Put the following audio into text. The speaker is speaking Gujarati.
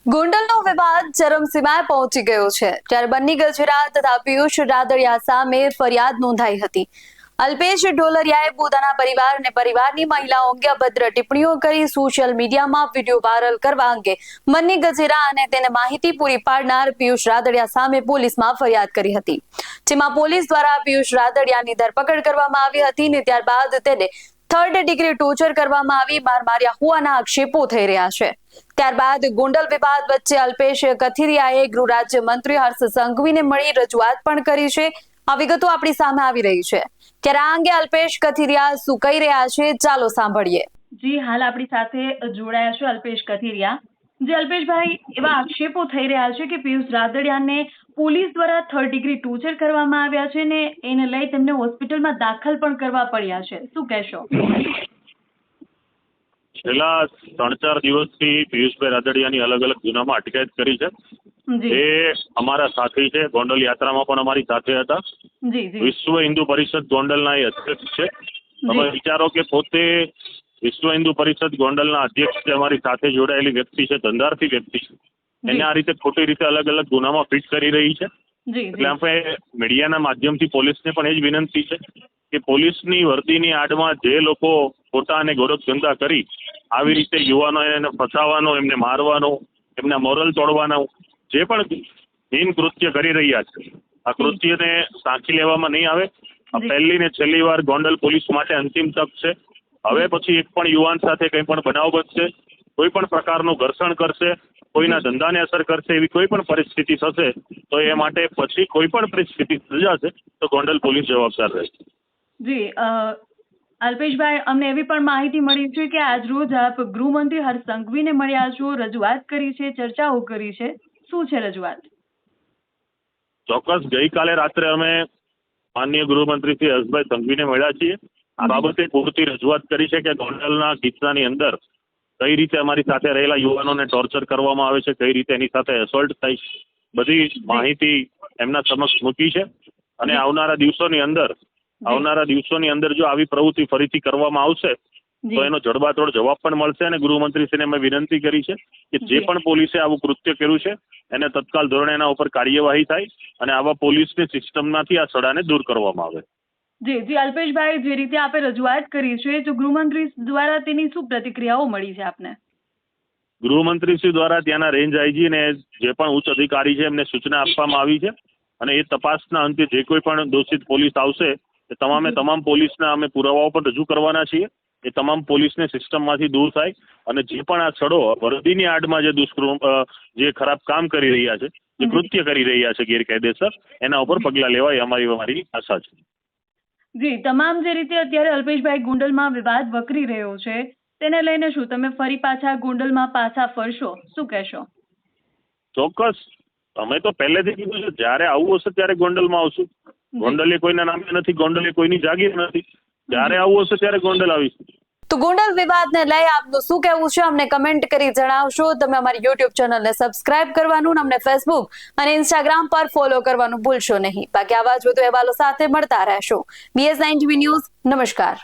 ગોંડલનો વિવાદ ચરમસીમાએ પહોંચી ગયો છે ત્યારે બન્ની ગજેરા તથા પિયુષ રાદડિયા સામે ફરિયાદ નોંધાઈ હતી। અલ્પેશ ઢોલરિયાએ પોતાના પરિવાર અને પરિવારની મહિલાઓ અંગે અભદ્ર ટિપ્પણીઓ કરી સોશિયલ મીડિયામાં વિડીયો વાયરલ કરવા અંગે બન્ની ગજેરા અને તેને માહિતી પૂરી પાડનાર પિયુષ રાદડિયા સામે પોલીસમાં ફરિયાદ કરી હતી, જેમાં પોલીસ દ્વારા પિયુષ રાદડિયાની ધરપકડ કરવામાં આવી હતી અને ત્યારબાદ તેને થર્ડ ડિગ્રી ટોર્ચર કરવામાં આવી માર માર્યા હોવાના આક્ષેપો થઈ રહ્યા છે। ત્યારબાદ ગોંડલ વિવાદ વચ્ચે અલ્પેશ કથિરિયાએ ગૃહ રાજ્ય મંત્રી હર્ષ સંઘવીને મળી રજૂઆત પણ કરી છે। આ વિગતો આપણી સામે આવી રહી છે ત્યારે આ અંગે અલ્પેશ કથિરિયા શું કહી રહ્યા છે, ચાલો સાંભળીએ। જી, હાલ આપણી સાથે જોડાયા છે અલ્પેશ કથિરિયા। જે અલ્પેશભાઈ, એવા આક્ષેપો થઈ રહ્યા છે કે પિયુષ રાદડિયાને પોલીસ દ્વારા થર્ડ ડિગ્રી ટોર્ચર કરવામાં આવ્યા છે ને એને લઈ તેમને હોસ્પિટલમાં દાખલ પણ કરવા પડ્યા છે, શું કહેશો? છેલ્લા 3-4 દિવસથી પિયુષભાઈ રાદડિયાની અલગ અલગ ગુનામાં અટકાયત કરી છે। એ અમારા સાથી છે, ગોંડલ યાત્રામાં પણ અમારી સાથે હતા। વિશ્વ હિન્દુ પરિષદ ગોંડલના એ અધ્યક્ષ છે। તમે વિચારો કે પોતે વિશ્વ હિન્દુ પરિષદ ગોંડલના અધ્યક્ષ છે, અમારી સાથે જોડાયેલી વ્યક્તિ છે, ધંધાર્થી વ્યક્તિ છે, એને આ રીતે ખોટી રીતે અલગ અલગ ગુનામાં ફિટ કરી રહી છે। એટલે આપણે મીડિયાના માધ્યમથી પોલીસને પણ એ જ વિનંતી છે કે પોલીસની વર્દીની આડમાં જે લોકો ખોટા અને ગોરખધંધા કરી આવી રીતે યુવાનો એને ફસાવાનો, એમને મારવાનો, એમના મોરલ તોડવાનો જે પણ હીન કૃત્ય કરી રહ્યા છે, આ કૃત્યને સાંખી લેવામાં નહીં આવે। આ પહેલી ને છેલ્લી વાર ગોંડલ પોલીસ માટે અંતિમ તક છે। હવે પછી એક પણ યુવાન સાથે કંઈ પણ બનાવ બનશે, કોઈ પણ પ્રકારનું ઘર્ષણ કરશે, કોઈના ધંધાને અસર કરશે, એવી કોઈ પણ પરિસ્થિતિ થશે તો એ માટે પછી કોઈ પણ પરિસ્થિતિ સર્જાશે તો ગોંડલ પોલીસ જવાબદાર રહેશે। જી, અલ્પેશભાઈ, અમને એવી પણ માહિતી મળી છે કે આજરોજ આપ ગૃહમંત્રી હર્ષ સંઘવીને મળ્યા છો, રજૂઆત કરી છે, ચર્ચાઓ કરી છે, શું છે રજૂઆત? ચોક્કસ, ગઈકાલે રાત્રે અમે માનનીય ગૃહમંત્રી શ્રી હર્ષભાઈ સંઘવીને મળ્યા છીએ। આ બાબતે પૂરતી રજૂઆત કરી છે કે ગોંડલના કિસ્સાની અંદર કઈ રીતે અમારી સાથે રહેલા યુવાનોને ટોર્ચર કરવામાં આવે છે, કઈ રીતે એની સાથે એસોલ્ટ થાય છે, બધી માહિતી એમના સમક્ષ મૂકી છે। અને આવનારા દિવસોની અંદર જો આવી પ્રવૃત્તિ ફરીથી કરવામાં આવશે તો એનો જડબાતોડ જવાબ પણ મળશે। અને ગૃહમંત્રીશ્રીને અમે વિનંતી કરી છે કે જે પણ પોલીસે આવું કૃત્ય કર્યું છે એને તત્કાલ ધોરણે એના ઉપર કાર્યવાહી થાય અને આવા પોલીસની સિસ્ટમમાંથી આ સડાને દૂર કરવામાં આવે। જી અલ્પેશભાઈ, જે રીતે આપે રજૂઆત કરી છે તો ગૃહમંત્રી દ્વારા તેની શું પ્રતિક્રિયાઓ મળી છે આપને? ગૃહમંત્રીશ્રી દ્વારા ત્યાંના રેન્જ આઈજી અને જે પણ ઉચ્ચ અધિકારી છે એમને સૂચના આપવામાં આવી છે અને એ તપાસના અંતે જે કોઈ પણ દોષિત પોલીસ આવશે એ તમામ પોલીસના અમે પુરાવાઓ પણ રજૂ કરવાના છીએ। એ તમામ પોલીસને સિસ્ટમમાંથી દૂર થાય અને જે પણ આ છડો વર્દીની આડમાં જે ખરાબ કામ કરી રહ્યા છે, જે કૃત્ય કરી રહ્યા છે ગેરકાયદેસર, એના ઉપર પગલાં લેવાય અમારી આશા છે। જી, તમામ જે રીતે અત્યારે અલ્પેશભાઈ ગોંડલમાં વિવાદ વકરી રહ્યો છે તેને લઈને શું તમે ફરી પાછા ગોંડલમાં પાછા ફરશો, શું કહેશો? ચોક્કસ, અમે તો પહેલેથી કીધું છે જ્યારે આવું હશે ત્યારે ગોંડલમાં આવશું। ગોંડલ એ કોઈના નામે નથી, ગોંડલ એ કોઈની જાગીર નથી, જ્યારે આવું હશે ત્યારે ગોંડલ આવીશું। તો ગોંડલ વિવાદને લઈ આપનું શું કહેવું છે અમને કમેન્ટ કરી જણાવશો। તમે અમારી યુટ્યુબ ચેનલને સબસ્ક્રાઇબ કરવાનું, અમને ફેસબુક અને ઇન્સ્ટાગ્રામ પર ફોલો કરવાનું ભૂલશો નહીં। બાકી આવા જ વધુ અહેવાલો સાથે મળતા રહેશો। BS9 TV ન્યૂઝ, નમસ્કાર।